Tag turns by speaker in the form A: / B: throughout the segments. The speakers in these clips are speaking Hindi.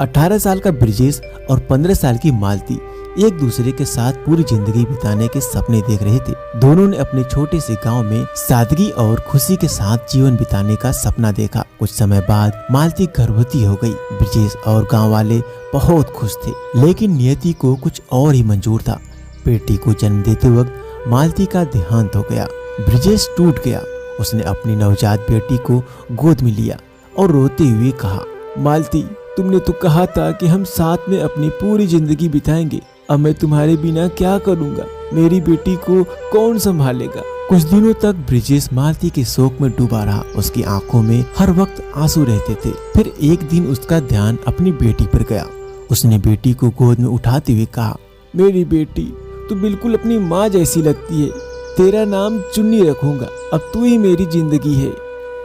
A: 18 साल का ब्रिजेश और 15 साल की मालती एक दूसरे के साथ पूरी जिंदगी बिताने के सपने देख रहे थे। दोनों ने अपने छोटे से गांव में सादगी और खुशी के साथ जीवन बिताने का सपना देखा। कुछ समय बाद मालती गर्भवती हो गई। ब्रिजेश और गांव वाले बहुत खुश थे, लेकिन नियति को कुछ और ही मंजूर था। बेटी को जन्म देते वक्त मालती का देहांत हो गया। ब्रिजेश टूट गया। उसने अपनी नवजात बेटी को गोद में लिया और रोते हुए कहा, मालती, तुमने तो कहा था कि हम साथ में अपनी पूरी जिंदगी बिताएंगे। अब मैं तुम्हारे बिना क्या करूंगा? मेरी बेटी को कौन संभालेगा? कुछ दिनों तक ब्रिजेश मालती के शोक में डूबा रहा। उसकी आंखों में हर वक्त आंसू रहते थे। फिर एक दिन उसका ध्यान अपनी बेटी पर गया। उसने बेटी को गोद में उठाते हुए कहा, मेरी बेटी, तू बिल्कुल अपनी माँ जैसी लगती है। तेरा नाम चुन्नी रखूंगा। अब तू ही मेरी जिंदगी है।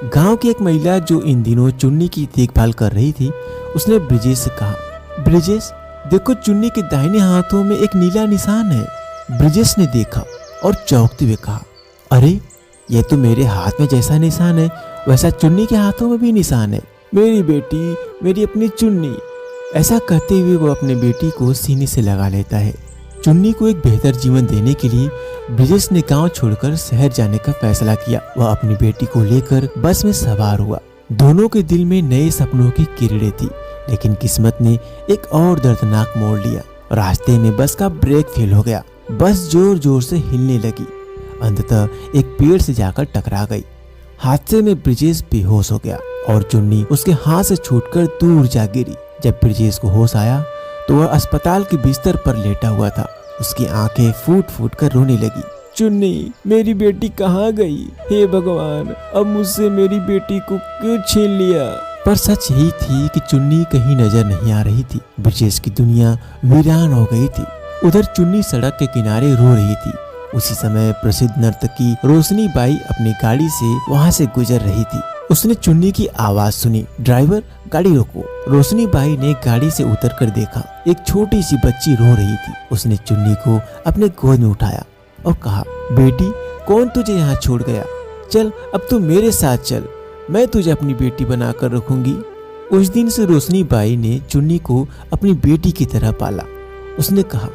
A: गांव की एक महिला जो इन दिनों चुन्नी की देखभाल कर रही थी, उसने ब्रिजेश से कहा, ब्रिजेश, देखो, चुन्नी के दाहिने हाथों में एक नीला निशान है। ब्रिजेश ने देखा और चौंकते हुए कहा, अरे, यह तो मेरे हाथ में जैसा निशान है वैसा चुन्नी के हाथों में भी निशान है। मेरी बेटी, मेरी अपनी चुन्नी। ऐसा कहते हुए वो अपने बेटी को सीने से लगा लेता है। चुन्नी को एक बेहतर जीवन देने के लिए ब्रिजेश ने गांव छोड़कर शहर जाने का फैसला किया। वह अपनी बेटी को लेकर बस में सवार हुआ। दोनों के दिल में नए सपनों की किरणें थी, लेकिन किस्मत ने एक और दर्दनाक मोड़ लिया। रास्ते में बस का ब्रेक फेल हो गया। बस जोर जोर से हिलने लगी। अंततः एक पेड़ से जाकर टकरा गई। हादसे में ब्रिजेश बेहोश हो गया और चुन्नी उसके हाथ से छूटकर दूर जा गिरी। जब ब्रिजेश को होश आया तो वह अस्पताल के बिस्तर पर लेटा हुआ था। उसकी आंखें फूट फूट कर रोने लगी। चुन्नी, मेरी बेटी कहाँ गई? हे भगवान, अब मुझसे मेरी बेटी को क्यों छीन लिया? पर सच यही थी कि चुन्नी कहीं नजर नहीं आ रही थी। ब्रिजेश की दुनिया वीरान हो गई थी। उधर चुन्नी सड़क के किनारे रो रही थी। उसी समय प्रसिद्ध नर्तकी रोशनी बाई अपनी गाड़ी से वहाँ से गुजर रही थी। उसने चुन्नी की आवाज सुनी, ड्राइवर, गाड़ी रोको। रोशनी बाई ने गाड़ी से उतरकर देखा, एक छोटी सी बच्ची रो रही थी। उसने चुन्नी को अपने गोद में उठाया और कहा, बेटी, कौन तुझे यहाँ छोड़ गया? चल, अब तू मेरे साथ चल। मैं तुझे अपनी बेटी बनाकर रखूंगी। उस दिन से रोशनी बाई ने चुन्नी को अपनी बेटी की तरह पाला। उसने कहा,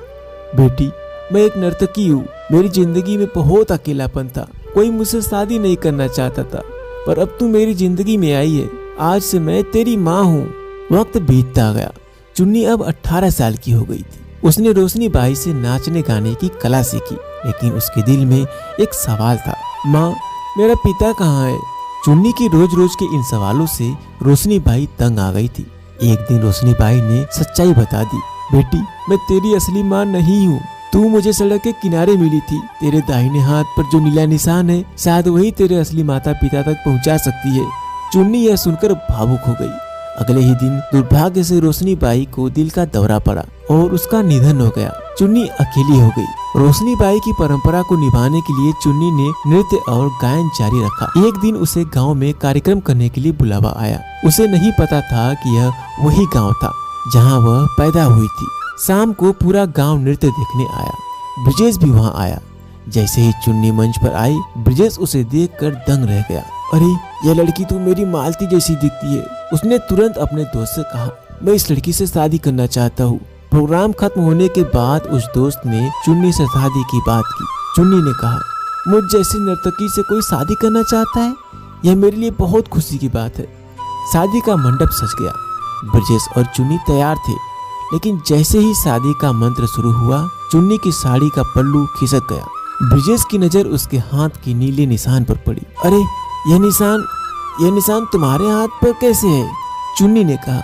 A: बेटी, मैं एक नर्तकी हूँ। मेरी जिंदगी में बहुत अकेलापन था। कोई मुझसे शादी नहीं करना चाहता था, पर अब तू मेरी जिंदगी में आई है। आज से मैं तेरी माँ हूँ। वक्त बीतता गया। चुन्नी अब 18 साल की हो गई थी। उसने रोशनी बाई से नाचने गाने की कला सीखी, लेकिन उसके दिल में एक सवाल था, माँ, मेरा पिता कहाँ है? चुन्नी की रोज रोज के इन सवालों से रोशनी बाई तंग आ गई थी। एक दिन रोशनी बाई ने सच्चाई बता दी, बेटी, मैं तेरी असली माँ नहीं हूँ। तू मुझे सड़क के किनारे मिली थी। तेरे दाहिने हाथ पर जो नीला निशान है, शायद वही तेरे असली माता पिता तक पहुँचा सकती है। चुन्नी यह सुनकर भावुक हो गई। अगले ही दिन दुर्भाग्य से रोशनी बाई को दिल का दौरा पड़ा और उसका निधन हो गया। चुन्नी अकेली हो गई। रोशनी बाई की परंपरा को निभाने के लिए चुन्नी ने नृत्य और गायन जारी रखा। एक दिन उसे गांव में कार्यक्रम करने के लिए बुलावा आया। उसे नहीं पता था कि यह वही गांव था जहां वह पैदा हुई थी। शाम को पूरा गांव नृत्य देखने आया। ब्रिजेश भी वहां आया। जैसे ही चुन्नी मंच पर आई, ब्रिजेश उसे देखकर दंग रह गया। अरे, यह लड़की तो मेरी मालती जैसी दिखती है। उसने तुरंत अपने दोस्त से कहा, मैं इस लड़की से शादी करना चाहता हूँ। प्रोग्राम खत्म होने के बाद उस दोस्त ने चुन्नी से शादी की बात की। चुन्नी ने कहा, मुझ जैसी नर्तकी से कोई शादी करना चाहता है? यह मेरे लिए बहुत खुशी की बात है। शादी का मंडप सज गया। ब्रिजेश और चुन्नी तैयार थे, लेकिन जैसे ही शादी का मंत्र शुरू हुआ, चुन्नी की साड़ी का पल्लू खिसक गया। ब्रिजेश की नजर उसके हाथ के नीले निशान पर पड़ी। अरे, यह निशान तुम्हारे हाथ पर कैसे है? चुन्नी ने कहा,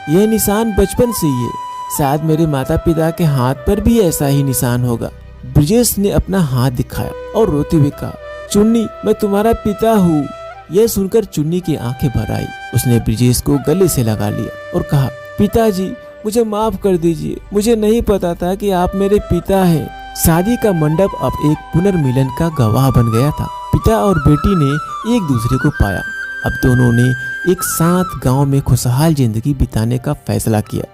A: यह निशान बचपन से ही है। शायद मेरे माता पिता के हाथ पर भी ऐसा ही निशान होगा। ब्रिजेश ने अपना हाथ दिखाया और रोते हुए कहा, चुन्नी, मैं तुम्हारा पिता हूँ। यह सुनकर चुन्नी की आंखें भर आई। उसने ब्रिजेश को गले से लगा लिया और कहा, पिताजी, मुझे माफ कर दीजिए। मुझे नहीं पता था कि आप मेरे पिता हैं। शादी का मंडप अब एक पुनर्मिलन का गवाह बन गया था। पिता और बेटी ने एक दूसरे को पाया। अब दोनों ने एक साथ गांव में खुशहाल जिंदगी बिताने का फैसला किया।